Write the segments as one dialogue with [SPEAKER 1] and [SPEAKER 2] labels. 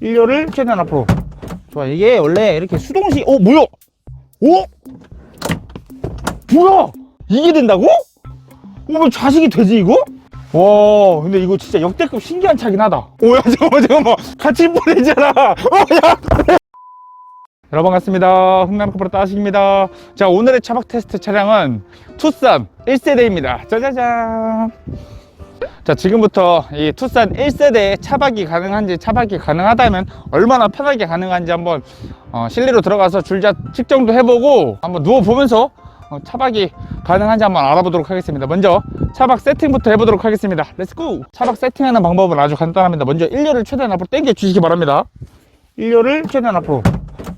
[SPEAKER 1] 일렬을 최대한 앞으로. 좋아. 이게 원래 이렇게 수동식. 뭐야? 뭐야? 이게 된다고? 왜 자식이 되지 이거? 와, 근데 이거 진짜 역대급 신기한 차긴 하다. 야, 잠깐만. 같이 보내잖아. 야. 여러분 반갑습니다. 흥남 커플 따식입니다. 자, 오늘의 차박 테스트 차량은 투싼 1세대입니다. 짜자잔. 자, 지금부터 이 투싼 1세대에 차박이 가능한지, 차박이 가능하다면 얼마나 편하게 가능한지 한번 실내로 들어가서 줄자 측정도 해보고 한번 누워보면서 차박이 가능한지 한번 알아보도록 하겠습니다. 먼저 차박 세팅부터 해보도록 하겠습니다. 렛츠고! 차박 세팅하는 방법은 아주 간단합니다. 먼저 1렬을 최대한 앞으로 당겨 주시기 바랍니다. 1렬을 최대한 앞으로.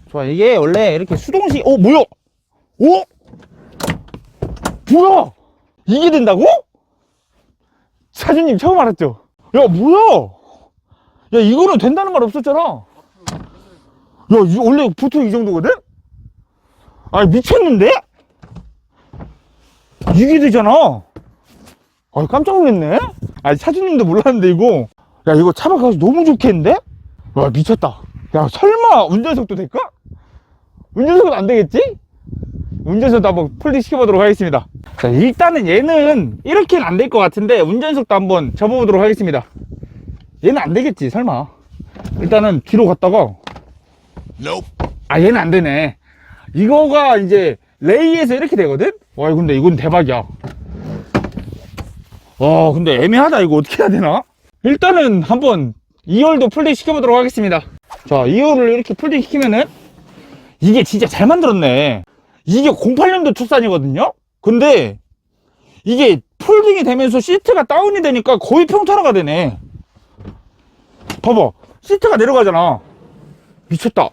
[SPEAKER 1] 좋아. 이게 원래 이렇게 수동식. 뭐야? 뭐야? 이게 된다고? 사장님 처음 알았죠? 야, 뭐야? 야, 이거는 된다는 말 없었잖아. 야, 원래 보통 이 정도거든? 아니, 미쳤는데? 이게 되잖아. 아, 깜짝 놀랐네. 아니, 사장님도 몰랐는데 이거. 야, 이거 차박 가서 너무 좋겠는데? 와, 미쳤다. 야, 설마 운전석도 될까? 운전석은 안 되겠지? 운전석도 한번 폴딩 시켜보도록 하겠습니다. 자, 일단은 얘는 이렇게는 안 될 것 같은데 운전석도 한번 접어보도록 하겠습니다. 얘는 안 되겠지 설마. 일단은 뒤로 갔다가 얘는 안 되네. 이거가 이제 레이에서 이렇게 되거든? 와, 근데 이건 대박이야. 와, 근데 애매하다. 이거 어떻게 해야 되나? 일단은 한번 2열도 폴딩 시켜보도록 하겠습니다. 자, 2열을 이렇게 폴딩 시키면은 이게 진짜 잘 만들었네. 이게 08년도 투싼이거든요? 근데 이게 폴딩이 되면서 시트가 다운이 되니까 거의 평탄화가 되네. 봐봐, 시트가 내려가잖아. 미쳤다.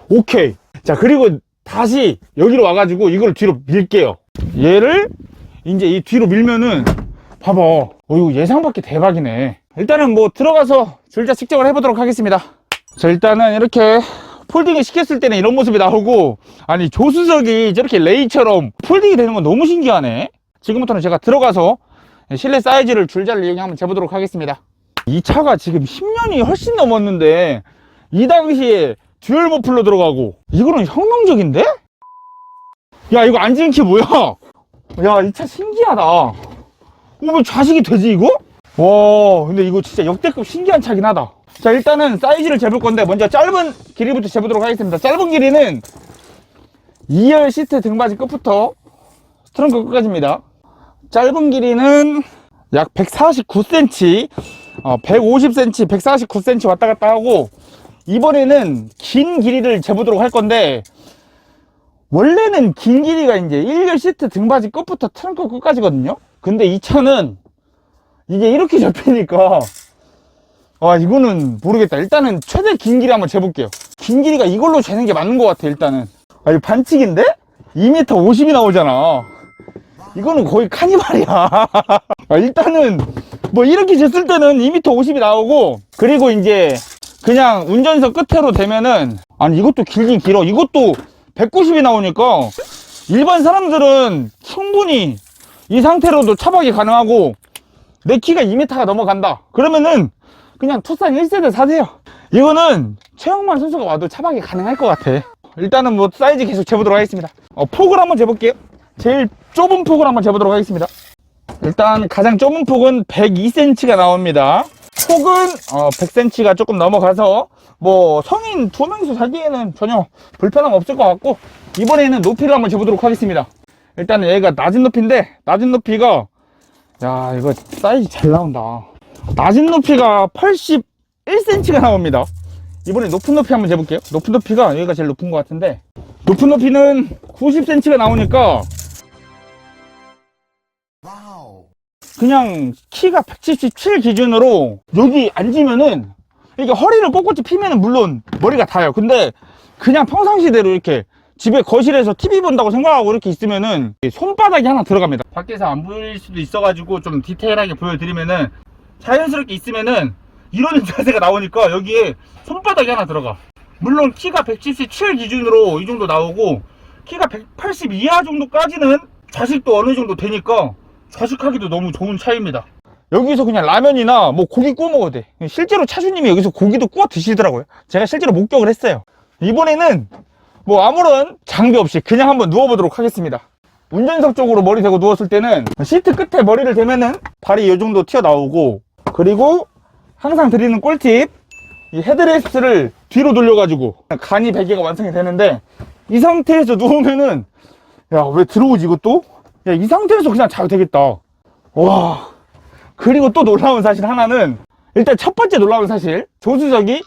[SPEAKER 1] 오케이. 자, 그리고 다시 여기로 와가지고 이걸 뒤로 밀게요. 얘를 이제 이 뒤로 밀면은 봐봐. 이거 예상 밖의 대박이네. 일단은 뭐 들어가서 줄자 측정을 해보도록 하겠습니다. 자, 일단은 이렇게 폴딩을 시켰을 때는 이런 모습이 나오고, 아니, 조수석이 저렇게 레이처럼 폴딩이 되는 건 너무 신기하네. 지금부터는 제가 들어가서 실내 사이즈를 줄자를 이용해 한번 재보도록 하겠습니다. 이 차가 지금 10년이 훨씬 넘었는데 이 당시에 듀얼 머플러 들어가고, 이거는 혁명적인데? 야, 이거 앉은 키 뭐야? 야, 이 차 신기하다. 왜 자식이 되지 이거? 와, 근데 이거 진짜 역대급 신기한 차긴 하다. 자, 일단은 사이즈를 재볼 건데 먼저 짧은 길이부터 재보도록 하겠습니다. 짧은 길이는 2열 시트 등받이 끝부터 트렁크 끝까지입니다. 짧은 길이는 약 149cm, 150cm, 149cm 왔다 갔다 하고, 이번에는 긴 길이를 재보도록 할 건데, 원래는 긴 길이가 이제 1열 시트 등받이 끝부터 트렁크 끝까지거든요. 근데 이 차는 이게 이렇게 접히니까 이거는 모르겠다. 일단은 최대 긴 길이 한번 재볼게요. 긴 길이가 이걸로 재는 게 맞는 것 같아. 일단은 이거 반칙인데? 2m 50이 나오잖아. 이거는 거의 카니발이야. 일단은 뭐 이렇게 쟀을 때는 2m 50이 나오고, 그리고 이제 그냥 운전석 끝으로 되면은, 아니, 이것도 길긴 길어. 이것도 190이 나오니까 일반 사람들은 충분히 이 상태로도 차박이 가능하고, 내 키가 2m가 넘어간다 그러면은 그냥 투싼 1세대 사세요. 이거는 최영만 선수가 와도 차박이 가능할 것 같아. 일단은 뭐 사이즈 계속 재보도록 하겠습니다. 폭을 한번 재볼게요. 제일 좁은 폭을 한번 재보도록 하겠습니다. 일단 가장 좁은 폭은 102cm가 나옵니다. 폭은 100cm가 조금 넘어가서 뭐 성인 2명이서 살기에는 전혀 불편함 없을 것 같고, 이번에는 높이를 한번 재보도록 하겠습니다. 일단은 얘가 낮은 높이인데, 낮은 높이가, 야, 이거 사이즈 잘 나온다. 낮은 높이가 81cm가 나옵니다. 이번에 높은 높이 한번 재볼게요. 높은 높이가 여기가 제일 높은 것 같은데, 높은 높이는 90cm가 나오니까 그냥 키가 177 기준으로 여기 앉으면은, 이게 허리를 꼿꼿이 피면은 물론 머리가 닿아요. 근데 그냥 평상시대로 이렇게 집에 거실에서 TV 본다고 생각하고 이렇게 있으면은 손바닥이 하나 들어갑니다. 밖에서 안 보일 수도 있어가지고 좀 디테일하게 보여드리면은, 자연스럽게 있으면은 이런 자세가 나오니까 여기에 손바닥이 하나 들어가. 물론 키가 177 기준으로 이 정도 나오고, 키가 180 이하 정도까지는 좌식도 어느 정도 되니까 좌식하기도 너무 좋은 차입니다. 여기서 그냥 라면이나 뭐 고기 구워 먹어도 돼. 실제로 차주님이 여기서 고기도 구워 드시더라고요. 제가 실제로 목격을 했어요. 이번에는 뭐 아무런 장비 없이 그냥 한번 누워보도록 하겠습니다. 운전석 쪽으로 머리 대고 누웠을 때는 시트 끝에 머리를 대면은 발이 이 정도 튀어나오고, 그리고 항상 드리는 꿀팁, 이 헤드레스트를 뒤로 돌려가지고 간이 베개가 완성이 되는데, 이 상태에서 누우면은 야, 왜 들어오지 이것도? 야, 이 상태에서 그냥 자도 되겠다. 와. 그리고 또 놀라운 사실 하나는, 일단 첫 번째 놀라운 사실, 조수석이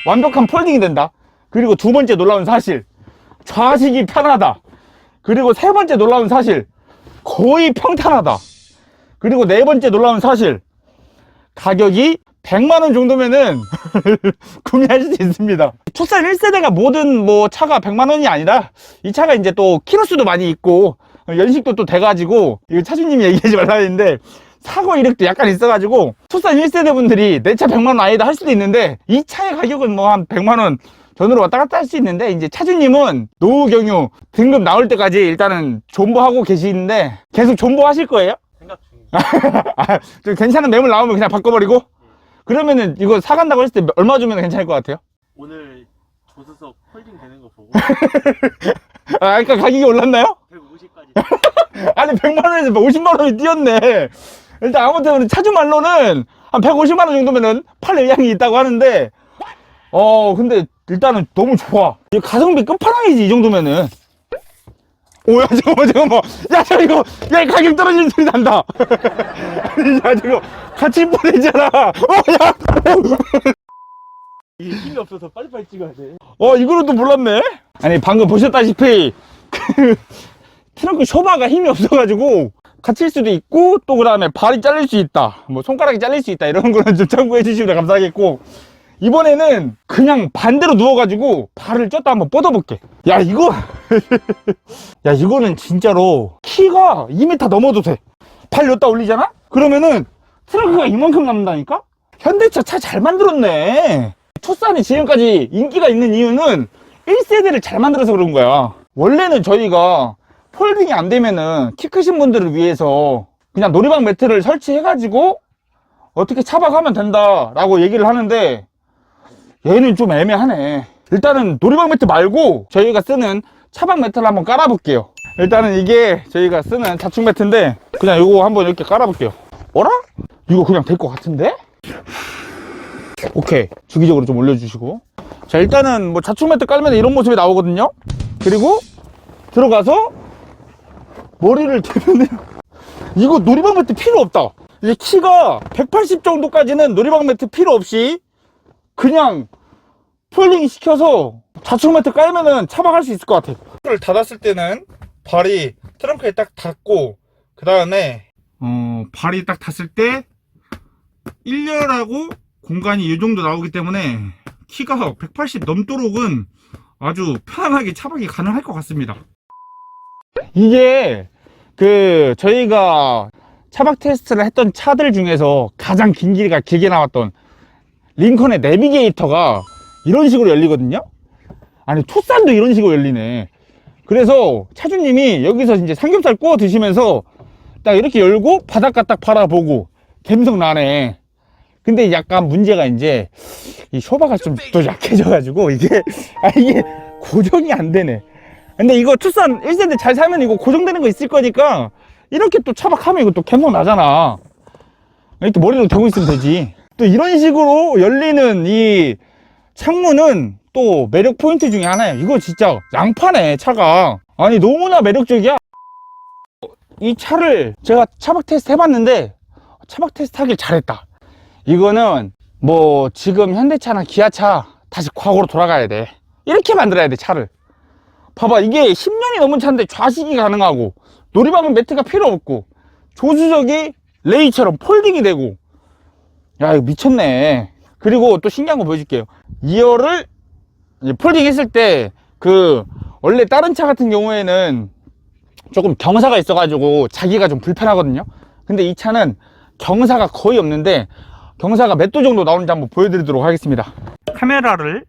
[SPEAKER 1] 완벽한 폴딩이 된다. 그리고 두 번째 놀라운 사실, 좌식이 편하다. 그리고 세 번째 놀라운 사실, 거의 평탄하다. 그리고 네 번째 놀라운 사실, 가격이 100만원 정도면은 구매하실 수 있습니다. 투싼 1세대가 모든 뭐 차가 100만원이 아니라, 이 차가 이제 또 키로수도 많이 있고 연식도 또 돼가지고, 이거 차주님이 얘기하지 말라 했는데 사고 이력도 약간 있어가지고 투싼 1세대 분들이 내 차 100만원 아니다 할 수도 있는데, 이 차의 가격은 뭐 한 100만원 전으로 왔다 갔다 할 수 있는데, 이제 차주님은 노후 경유 등급 나올 때까지 일단은 존버하고 계시는데, 계속 존버하실 거예요?
[SPEAKER 2] 생각 중입니다.
[SPEAKER 1] 아, 좀 괜찮은 매물 나오면 그냥 바꿔버리고? 그러면은 이거 사간다고 했을 때 얼마 주면 괜찮을 것 같아요?
[SPEAKER 2] 오늘 조수석 폴딩 되는 거 보고
[SPEAKER 1] 아, 그러니까 가격이 올랐나요?
[SPEAKER 2] 150까지.
[SPEAKER 1] 아니 100만원에서 50만원이 뛰었네. 일단 아무튼 우리 차주 말로는 한 150만원 정도면은 팔 의향이 있다고 하는데, 근데 일단은 너무 좋아. 이 가성비 끝판왕이지 이 정도면은. 오야, 잠깐만. 야, 이거 야, 가격 떨어지는 소리 난다. 아니, 야, 저거 같이 보내잖아. 야.
[SPEAKER 2] 이게 힘이 없어서 빨리빨리 찍어야 돼.
[SPEAKER 1] 이거는 또 몰랐네. 아니, 방금 보셨다시피 그 트렁크 쇼바가 힘이 없어가지고 갇힐 수도 있고, 또 그다음에 발이 잘릴 수 있다, 뭐 손가락이 잘릴 수 있다, 이런 거는 좀 참고해 주시면 감사하겠고, 이번에는 그냥 반대로 누워가지고 발을 쪘다 한번 뻗어볼게. 야, 이거 야, 이거는 진짜로 키가 2m 넘어도 돼. 발 여기다 올리잖아? 그러면은 트렁크가 이만큼 남는다니까? 현대차 차 잘 만들었네. 투싼이 지금까지 인기가 있는 이유는 1세대를 잘 만들어서 그런 거야. 원래는 저희가 폴딩이 안 되면은 키 크신 분들을 위해서 그냥 놀이방 매트를 설치해가지고 어떻게 차박하면 된다라고 얘기를 하는데, 얘는 좀 애매하네. 일단은 놀이방 매트 말고 저희가 쓰는 차박 매트를 한번 깔아볼게요. 일단은 이게 저희가 쓰는 자충 매트인데, 그냥 이거 한번 이렇게 깔아볼게요. 어라? 이거 그냥 될 것 같은데? 오케이, 주기적으로 좀 올려주시고. 자, 일단은 뭐 자충 매트 깔면 이런 모습이 나오거든요. 그리고 들어가서 머리를 대면 이거 놀이방 매트 필요 없다. 이제 키가 180 정도까지는 놀이방 매트 필요 없이 그냥 폴딩 시켜서 자충 매트 깔면은 차박할 수 있을 것 같아. 를 닫았을 때는 발이 트렁크에 딱 닿고, 그 다음에 발이 딱 닿았을 때 1열하고 공간이 이 정도 나오기 때문에 키가 180 넘도록은 아주 편안하게 차박이 가능할 것 같습니다. 이게 저희가 차박 테스트를 했던 차들 중에서 가장 긴 길이가 길게 나왔던 링컨의 내비게이터가 이런 식으로 열리거든요. 아니, 투싼도 이런 식으로 열리네. 그래서 차주님이 여기서 이제 삼겹살 구워 드시면서 딱 이렇게 열고 바닷가 딱 바라보고 감성 나네. 근데 약간 문제가 이제 이 쇼바가 좀 또 약해져가지고 이게 고정이 안 되네. 근데 이거 투싼 1세대 잘 사면 이거 고정되는 거 있을 거니까 이렇게 또 차박하면 이거 또 감성 나잖아. 이렇게 머리로 대고 있으면 되지. 또 이런 식으로 열리는 이 창문은 또 매력 포인트 중에 하나예요. 이거 진짜 양파네, 차가. 아니, 너무나 매력적이야. 이 차를 제가 차박 테스트 해봤는데 차박 테스트 하길 잘했다. 이거는 뭐 지금 현대차나 기아차 다시 과거로 돌아가야 돼. 이렇게 만들어야 돼, 차를. 봐봐, 이게 10년이 넘은 차인데 좌식이 가능하고, 놀이방은 매트가 필요 없고, 조수석이 레이처럼 폴딩이 되고. 야, 이거 미쳤네. 그리고 또 신기한 거 보여줄게요. 2열을 폴딩 했을 때 원래 다른 차 같은 경우에는 조금 경사가 있어가지고 자기가 좀 불편하거든요. 근데 이 차는 경사가 거의 없는데, 경사가 몇 도 정도 나오는지 한번 보여드리도록 하겠습니다. 카메라를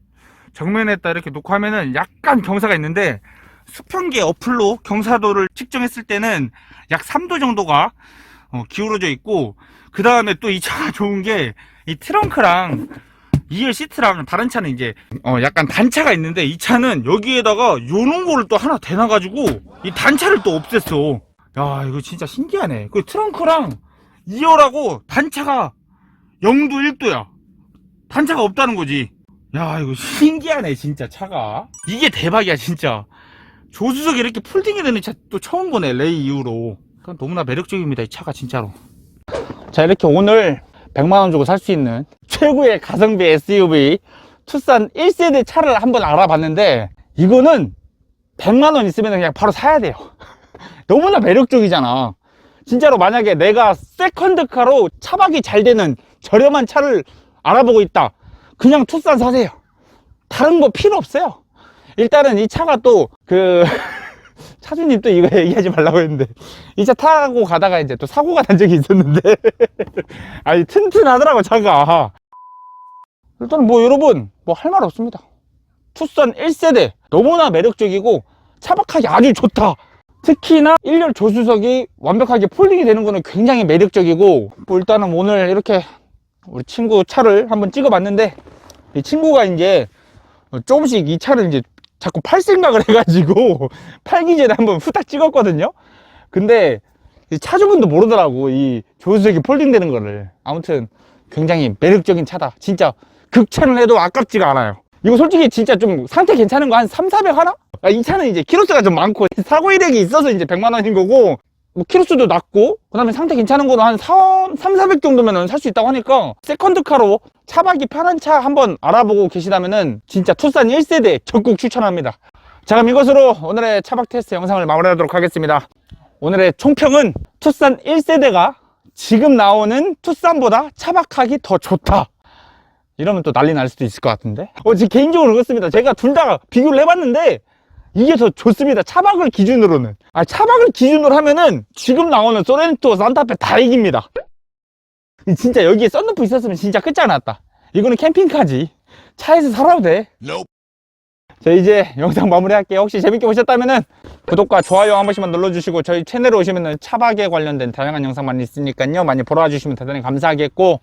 [SPEAKER 1] 정면에다 이렇게 놓고 하면은 약간 경사가 있는데, 수평계 어플로 경사도를 측정했을 때는 약 3도 정도가 기울어져 있고, 그 다음에 또 이 차가 좋은 게 이 트렁크랑 2열 시트랑 다른 차는 이제 약간 단차가 있는데 이 차는 여기에다가 요런 거를 또 하나 대놔가지고 이 단차를 또 없앴어. 야, 이거 진짜 신기하네. 그 트렁크랑 2열하고 단차가 0도 1도야. 단차가 없다는 거지. 야, 이거 신기하네 진짜 차가. 이게 대박이야 진짜. 조수석에 이렇게 폴딩이 되는 차 또 처음 보네, 레이 이후로. 그러니까 너무나 매력적입니다 이 차가 진짜로. 자, 이렇게 오늘 100만원 주고 살 수 있는 최고의 가성비 SUV 투싼 1세대 차를 한번 알아봤는데, 이거는 100만원 있으면 그냥 바로 사야 돼요. 너무나 매력적이잖아. 진짜로 만약에 내가 세컨드카로 차박이 잘 되는 저렴한 차를 알아보고 있다, 그냥 투싼 사세요. 다른 거 필요 없어요. 일단은 이 차가 또 차주님 또 이거 얘기하지 말라고 했는데, 이 차 타고 가다가 이제 또 사고가 난 적이 있었는데 아니 튼튼하더라고 차가. 일단은 뭐 여러분 뭐 할 말 없습니다. 투싼 1세대 너무나 매력적이고 차박하기 아주 좋다. 특히나 1열 조수석이 완벽하게 폴딩이 되는 거는 굉장히 매력적이고, 뭐 일단은 오늘 이렇게 우리 친구 차를 한번 찍어봤는데, 이 친구가 이제 조금씩 이 차를 이제 자꾸 팔 생각을 해가지고 팔기 전에 한번 후딱 찍었거든요. 근데 이 차주분도 모르더라고 이 조수석이 폴딩 되는 거를. 아무튼 굉장히 매력적인 차다. 진짜 극찬을 해도 아깝지가 않아요. 이거 솔직히 진짜 좀 상태 괜찮은 거 한 3,400 하나? 이 차는 이제 키로수가 좀 많고 사고 이력이 있어서 이제 100만원인 거고, 뭐 키로수도 낮고 그 다음에 상태 괜찮은 거는 한 3,400 정도면 살 수 있다고 하니까, 세컨드카로 차박이 편한 차 한번 알아보고 계시다면은 진짜 투싼 1세대 적극 추천합니다. 자, 그럼 이것으로 오늘의 차박 테스트 영상을 마무리하도록 하겠습니다. 오늘의 총평은 투싼 1세대가 지금 나오는 투싼보다 차박하기 더 좋다. 이러면 또 난리 날 수도 있을 것 같은데, 지금 개인적으로 그렇습니다. 제가 둘 다 비교를 해봤는데 이게 더 좋습니다. 차박을 기준으로는. 차박을 기준으로 하면은 지금 나오는 소렌토, 산타페 다 이깁니다. 진짜 여기에 썬루프 있었으면 진짜 끝장났다. 이거는 캠핑카지. 차에서 살아도 돼. 자, 이제 영상 마무리할게요. 혹시 재밌게 보셨다면은 구독과 좋아요 한 번씩만 눌러주시고, 저희 채널에 오시면은 차박에 관련된 다양한 영상 많이 있으니까요, 많이 보러 와주시면 대단히 감사하겠고,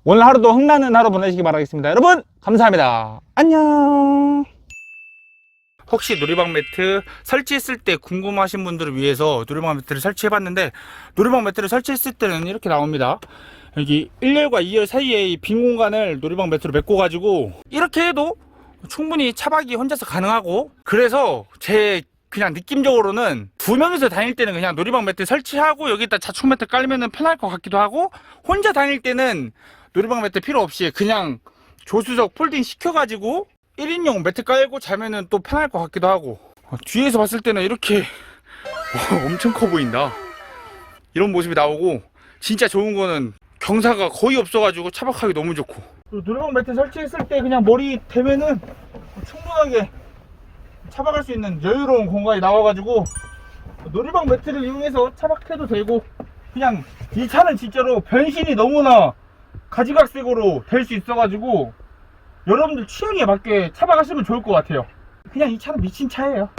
[SPEAKER 1] 오늘 하루도 흥나는 하루 보내시기 바라겠습니다. 여러분 감사합니다. 안녕. 혹시 놀이방 매트 설치했을 때 궁금하신 분들을 위해서 놀이방 매트를 설치해봤는데, 놀이방 매트를 설치했을 때는 이렇게 나옵니다. 여기 1열과 2열 사이에 이 빈 공간을 놀이방 매트로 메꿔가지고 이렇게 해도 충분히 차박이 혼자서 가능하고, 그래서 제 그냥 느낌적으로는 2명이서 다닐 때는 그냥 놀이방 매트 설치하고 여기다 자충 매트 깔면은 편할 것 같기도 하고, 혼자 다닐 때는 놀이방 매트 필요 없이 그냥 조수석 폴딩 시켜가지고 1인용 매트 깔고 자면은 또 편할 것 같기도 하고, 뒤에서 봤을 때는 이렇게 엄청 커 보인다. 이런 모습이 나오고, 진짜 좋은 거는 경사가 거의 없어가지고 차박하기 너무 좋고, 놀이방 매트 설치했을 때 그냥 머리 대면은 충분하게 차박할 수 있는 여유로운 공간이 나와가지고 놀이방 매트를 이용해서 차박해도 되고, 그냥 이 차는 진짜로 변신이 너무나 가지각색으로 될 수 있어가지고 여러분들 취향에 맞게 차박하시면 좋을 것 같아요. 그냥 이 차는 미친 차예요.